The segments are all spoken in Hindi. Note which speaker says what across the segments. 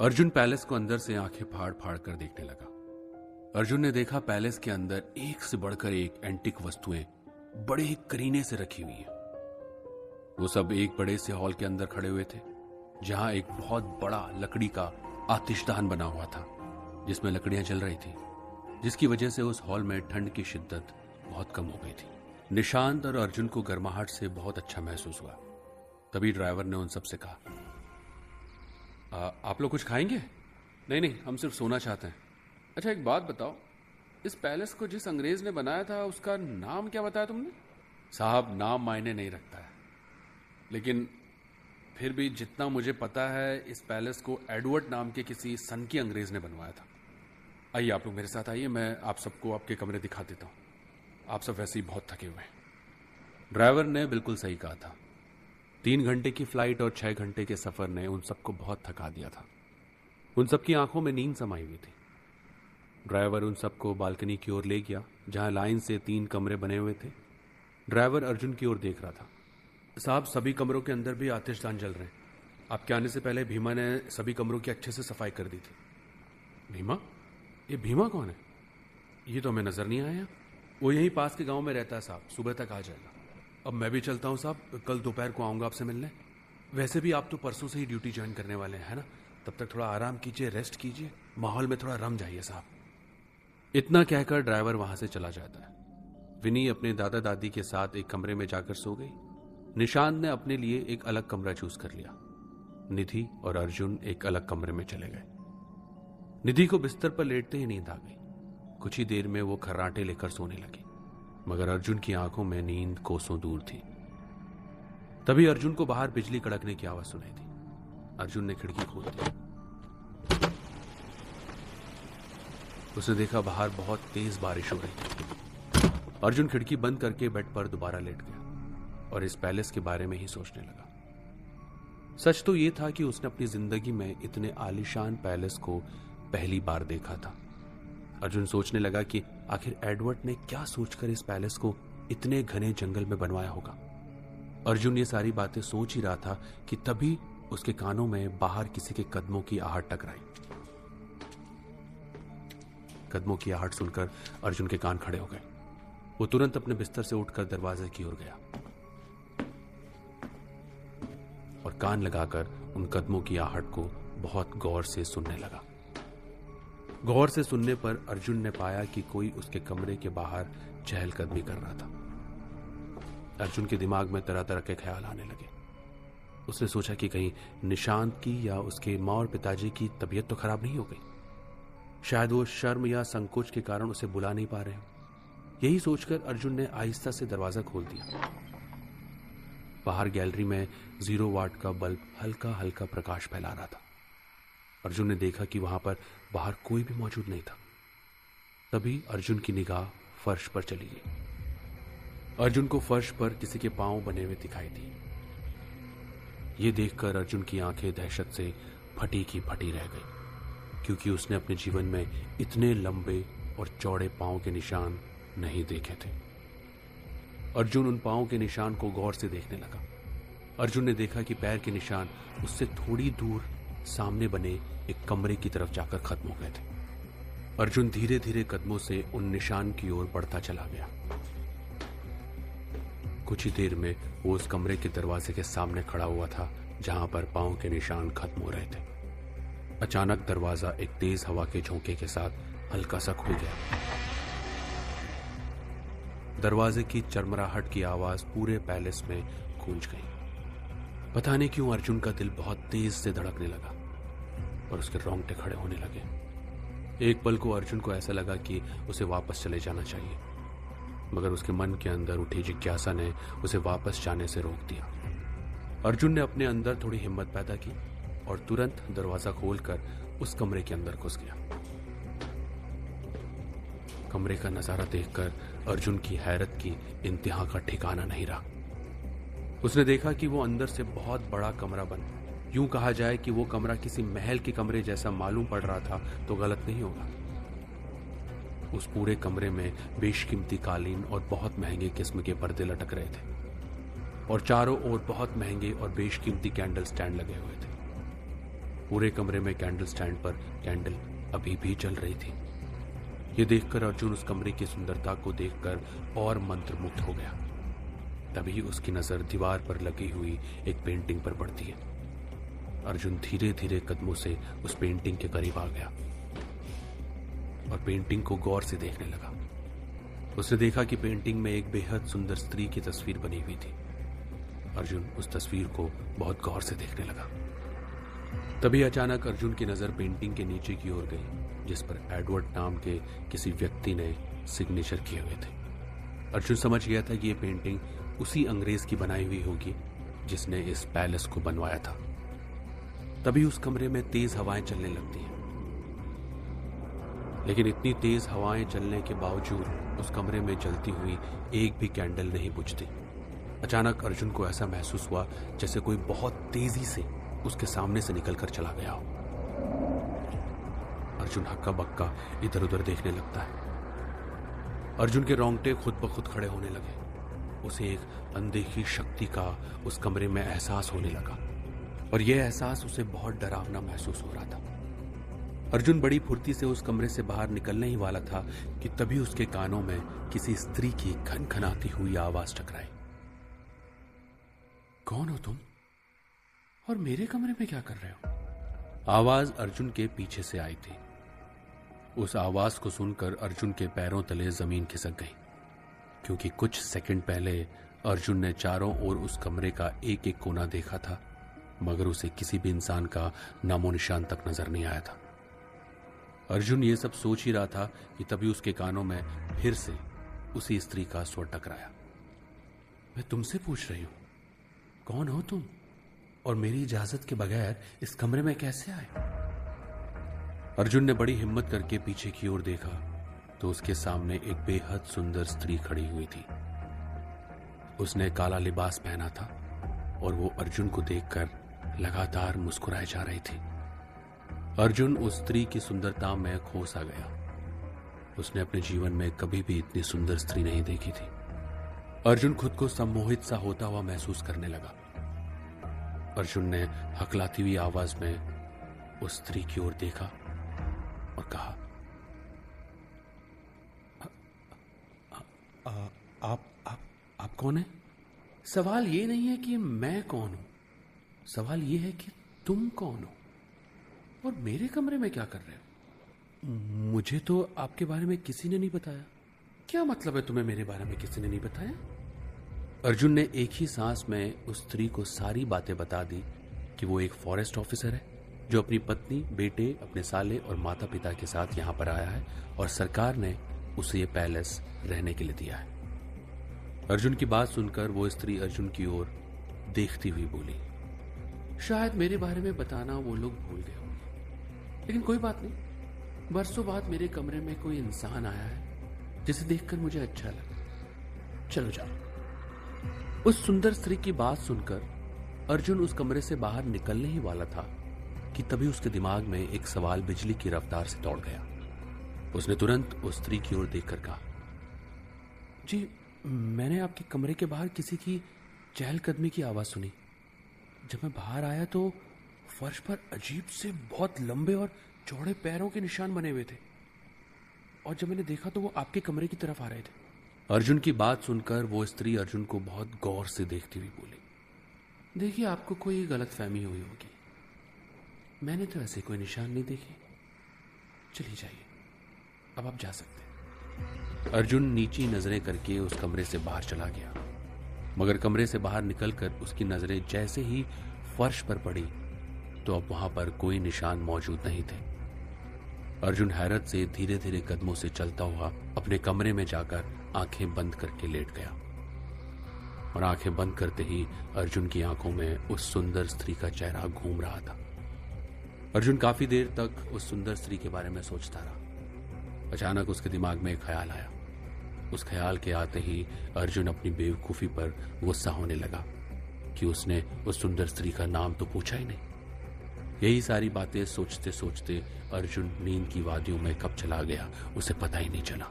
Speaker 1: अर्जुन पैलेस को अंदर से आंखें फाड़ फाड़ कर देखने लगा। अर्जुन ने देखा पैलेस के अंदर एक से बढ़कर एक एंटिक वस्तुएं बड़े ही करीने से रखी हुई हैं। वो सब एक बड़े से हॉल के अंदर खड़े हुए थे, जहां एक बहुत बड़ा लकड़ी का आतिशदान बना हुआ था, जिसमें लकड़ियां जल रही थी, जिसकी वजह से उस हॉल में ठंड की शिद्दत बहुत कम हो गई थी। निशांत और अर्जुन को गर्माहट से बहुत अच्छा महसूस हुआ। तभी ड्राइवर ने उन सबसे कहा, आप लोग कुछ खाएंगे? नहीं, हम सिर्फ सोना चाहते हैं। अच्छा, एक बात बताओ, इस पैलेस को जिस अंग्रेज ने बनाया था उसका नाम क्या बताया तुमने? साहब, नाम मायने नहीं रखता है, लेकिन फिर भी जितना मुझे पता है, इस पैलेस को एडवर्ड नाम के किसी सनकी अंग्रेज ने बनवाया था। आइए आप लोग मेरे साथ आइए, मैं आप सबको आपके कमरे दिखा देता हूँ। आप सब वैसे ही बहुत थके हुए हैं। ड्राइवर ने बिल्कुल सही कहा था। 3 घंटे की फ्लाइट और 6 घंटे के सफर ने उन सबको बहुत थका दिया था। उन सबकी आंखों में नींद समाई हुई थी। ड्राइवर उन सबको बालकनी की ओर ले गया, जहां लाइन से 3 कमरे बने हुए थे। ड्राइवर अर्जुन की ओर देख रहा था। साहब, सभी कमरों के अंदर भी आतिशदान जल रहे हैं। आपके आने से पहले भीमा ने सभी कमरों की अच्छे से सफाई कर दी थी। भीमा? ये भीमा कौन है? ये तो हमें नजर नहीं आया। वो यहीं पास के गांव में रहता है साहब, सुबह तक आ जाएगा। अब मैं भी चलता हूं साहब, कल दोपहर को आऊंगा आपसे मिलने। वैसे भी आप तो परसों से ही ड्यूटी ज्वाइन करने वाले हैं, है ना? तब तक थोड़ा आराम कीजिए, रेस्ट कीजिए, माहौल में थोड़ा रम जाइए साहब। इतना कहकर ड्राइवर वहां से चला जाता है। विनी अपने दादा दादी के साथ एक कमरे में जाकर सो गई। निशांत ने अपने लिए एक अलग कमरा चूज कर लिया। निधि और अर्जुन एक अलग कमरे में चले गए। निधि को बिस्तर पर लेटते ही नींद आ गई। कुछ ही देर में वो खर्राटे लेकर सोने लगी, मगर अर्जुन की आंखों में नींद कोसों दूर थी। तभी अर्जुन को बाहर बिजली कड़कने की आवाज सुनाई दी। अर्जुन ने खिड़की खोल दी। उसने देखा बाहर बहुत तेज बारिश हो रही थी। अर्जुन खिड़की बंद करके बेड पर दोबारा लेट गया और इस पैलेस के बारे में ही सोचने लगा। सच तो यह था कि उसने अपनी जिंदगी में इतने आलीशान पैलेस को पहली बार देखा था। अर्जुन सोचने लगा कि आखिर एडवर्ड ने क्या सोचकर इस पैलेस को इतने घने जंगल में बनवाया होगा। अर्जुन ये सारी बातें सोच ही रहा था कि तभी उसके कानों में बाहर किसी के कदमों की आहट टकराई। कदमों की आहट सुनकर अर्जुन के कान खड़े हो गए। वो तुरंत अपने बिस्तर से उठकर दरवाजे की ओर गया और कान लगाकर उन कदमों की आहट को बहुत गौर से सुनने लगा। गौर से सुनने पर अर्जुन ने पाया कि कोई उसके कमरे के बाहर चहलकदमी कर रहा था। अर्जुन के दिमाग में तरह तरह के ख्याल आने लगे। उसने सोचा कि कहीं निशांत की या उसके मां और पिताजी की तबीयत तो खराब नहीं हो गई। शायद वो शर्म या संकोच के कारण उसे बुला नहीं पा रहे हो। यही सोचकर अर्जुन ने आहिस्ता से दरवाजा खोल दिया। बाहर गैलरी में 0 वाट का बल्ब हल्का हल्का प्रकाश फैला रहा था। अर्जुन ने देखा कि वहां पर बाहर कोई भी मौजूद नहीं था। तभी अर्जुन की निगाह फर्श पर चली गई। अर्जुन को फर्श पर किसी के पांव बने हुए दिखाई दिए। ये देखकर अर्जुन की आंखें दहशत से फटी की फटी रह गई, क्योंकि उसने अपने जीवन में इतने लंबे और चौड़े पांव के निशान नहीं देखे थे। अर्जुन उन पांव के निशान को गौर से देखने लगा। अर्जुन ने देखा कि पैर के निशान उससे थोड़ी दूर सामने बने एक कमरे की तरफ जाकर खत्म हो गए थे। अर्जुन धीरे धीरे कदमों से उन निशान की ओर बढ़ता चला गया। कुछ ही देर में वो उस कमरे के दरवाजे के सामने खड़ा हुआ था, जहां पर पांव के निशान खत्म हो रहे थे। अचानक दरवाजा एक तेज हवा के झोंके के साथ हल्का सा खुल गया। दरवाजे की चरमराहट की आवाज पूरे पैलेस में गूंज गई। पता नहीं क्यों अर्जुन का दिल बहुत तेज से धड़कने लगा और उसके रोंगटे खड़े होने लगे। एक पल को अर्जुन को ऐसा लगा कि उसे वापस चले जाना चाहिए, मगर उसके मन के अंदर उठी जिज्ञासा ने उसे वापस जाने से रोक दिया। अर्जुन ने अपने अंदर थोड़ी हिम्मत पैदा की और तुरंत दरवाजा खोलकर उस कमरे के अंदर घुस गया। कमरे का नजारा देखकर अर्जुन की हैरत की इंतहा का ठिकाना नहीं रहा। उसने देखा कि वो अंदर से बहुत बड़ा कमरा बन, यूं कहा जाए कि वो कमरा किसी महल के कमरे जैसा मालूम पड़ रहा था तो गलत नहीं होगा। उस पूरे कमरे में बेशकीमती कालीन और बहुत महंगे किस्म के पर्दे लटक रहे थे और चारों ओर बहुत महंगे और बेशकीमती कैंडल स्टैंड लगे हुए थे। पूरे कमरे में कैंडल स्टैंड पर कैंडल अभी भी जल रही थी। ये देखकर अर्जुन उस कमरे की सुंदरता को देखकर और मंत्रमुग्ध हो गया। तभी उसकी नजर दीवार पर लगी हुई एक पेंटिंग पर पड़ती है। अर्जुन धीरे धीरे कदमों से उस पेंटिंग के करीब आ गया और पेंटिंग को गौर से देखने लगा। उसने देखा कि पेंटिंग में एक बेहद सुंदर स्त्री की तस्वीर बनी हुई थी। अर्जुन उस तस्वीर को बहुत गौर से देखने लगा। तभी अचानक अर्जुन की नजर पेंटिंग के नीचे की ओर गई, जिस पर एडवर्ड नाम के किसी व्यक्ति ने सिग्नेचर किए हुए थे। अर्जुन समझ गया था कि यह पेंटिंग उसी अंग्रेज की बनाई हुई होगी जिसने इस पैलेस को बनवाया था। तभी उस कमरे में तेज हवाएं चलने लगती हैं, लेकिन इतनी तेज हवाएं चलने के बावजूद उस कमरे में जलती हुई एक भी कैंडल नहीं बुझती। अचानक अर्जुन को ऐसा महसूस हुआ जैसे कोई बहुत तेजी से उसके सामने से निकलकर चला गया हो। अर्जुन हक्का बक्का इधर उधर देखने लगता है। अर्जुन के रोंगटे खुद ब खुद खड़े होने लगे। उसे एक अनदेखी शक्ति का उस कमरे में एहसास होने लगा और यह एहसास उसे बहुत डरावना महसूस हो रहा था। अर्जुन बड़ी फुर्ती से उस कमरे से बाहर निकलने ही वाला था कि तभी उसके कानों में किसी स्त्री की खनखनाती हुई आवाज टकराई। कौन हो तुम और मेरे कमरे में क्या कर रहे हो? आवाज अर्जुन के पीछे से आई थी। उस आवाज को सुनकर अर्जुन के पैरों तले जमीन खिसक गई, क्योंकि कुछ सेकंड पहले अर्जुन ने चारों ओर उस कमरे का एक एक कोना देखा था, मगर उसे किसी भी इंसान का नामो निशान तक नजर नहीं आया था। अर्जुन ये सब सोच ही रहा था कि तभी उसके कानों में फिर से उसी स्त्री का स्वर टकराया। मैं तुमसे पूछ रही हूं, कौन हो तुम और मेरी इजाजत के बगैर इस कमरे में कैसे आए? अर्जुन ने बड़ी हिम्मत करके पीछे की ओर देखा तो उसके सामने एक बेहद सुंदर स्त्री खड़ी हुई थी। उसने काला लिबास पहना था और वो अर्जुन को देखकर लगातार मुस्कुराए जा रही थी। अर्जुन उस स्त्री की सुंदरता में खो सा गया। उसने अपने जीवन में कभी भी इतनी सुंदर स्त्री नहीं देखी थी। अर्जुन खुद को सम्मोहित सा होता हुआ महसूस करने लगा। अर्जुन ने हकलाती हुई आवाज में उस स्त्री की ओर देखा और कहा, आप कौन है? सवाल ये नहीं है कि मैं कौन हूं, सवाल ये है कि तुम कौन हो और मेरे कमरे में क्या कर रहे हो? मुझे तो आपके बारे में किसी ने नहीं बताया। क्या मतलब है तुम्हें मेरे बारे में किसी ने नहीं बताया? अर्जुन ने एक ही सांस में उस स्त्री को सारी बातें बता दी कि वो एक फॉरेस्ट ऑफिसर है जो अपनी पत्नी, बेटे, अपने साले और माता पिता के साथ यहाँ पर आया है और सरकार ने उसे ये पैलेस रहने के लिए दिया है। अर्जुन की बात सुनकर वो स्त्री अर्जुन की ओर देखती हुई बोली, शायद मेरे बारे में बताना वो लोग भूल गए होंगे, लेकिन कोई बात नहीं। बरसों बाद मेरे कमरे में कोई इंसान आया है जिसे देखकर मुझे अच्छा लगा। चलो जाओ। उस सुंदर स्त्री की बात सुनकर अर्जुन उस कमरे से बाहर निकलने ही वाला था कि तभी उसके दिमाग में एक सवाल बिजली की रफ्तार से दौड़ गया। उसने तुरंत उस स्त्री की ओर देखकर कहा, जी मैंने आपके कमरे के बाहर किसी की चहलकदमी की आवाज सुनी। जब मैं बाहर आया तो फर्श पर अजीब से बहुत लंबे और चौड़े पैरों के निशान बने हुए थे और जब मैंने देखा तो वो आपके कमरे की तरफ आ रहे थे। अर्जुन की बात सुनकर वो स्त्री अर्जुन को बहुत गौर से देखती हुई बोली, देखिए आपको कोई गलतफहमी हुई होगी, मैंने तो ऐसे कोई निशान नहीं देखे। चलिए जाइए, अब आप जा सकते हैं। अर्जुन नीची नजरें करके उस कमरे से बाहर चला गया, मगर कमरे से बाहर निकलकर उसकी नजरें जैसे ही फर्श पर पड़ी तो अब वहां पर कोई निशान मौजूद नहीं थे। अर्जुन हैरत से धीरे धीरे कदमों से चलता हुआ अपने कमरे में जाकर आंखें बंद करके लेट गया और आंखें बंद करते ही अर्जुन की आंखों में उस सुंदर स्त्री का चेहरा घूम रहा था। अर्जुन काफी देर तक उस सुंदर स्त्री के बारे में सोचता रहा। अचानक उसके दिमाग में एक ख्याल आया। उस ख्याल के आते ही अर्जुन अपनी बेवकूफी पर गुस्सा होने लगा कि उसने उस सुंदर स्त्री का नाम तो पूछा ही नहीं। यही सारी बातें सोचते सोचते अर्जुन नींद की वादियों में कब चला गया उसे पता ही नहीं चला।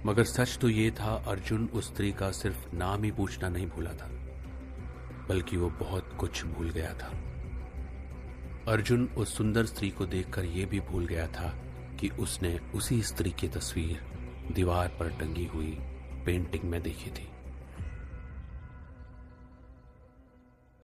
Speaker 1: मगर सच तो ये था, अर्जुन उस स्त्री का सिर्फ नाम ही पूछना नहीं भूला था, बल्कि वो बहुत कुछ भूल गया था। अर्जुन उस सुंदर स्त्री को देखकर यह भी भूल गया था कि उसने उसी स्त्री की तस्वीर दीवार पर टंगी हुई पेंटिंग में देखी थी।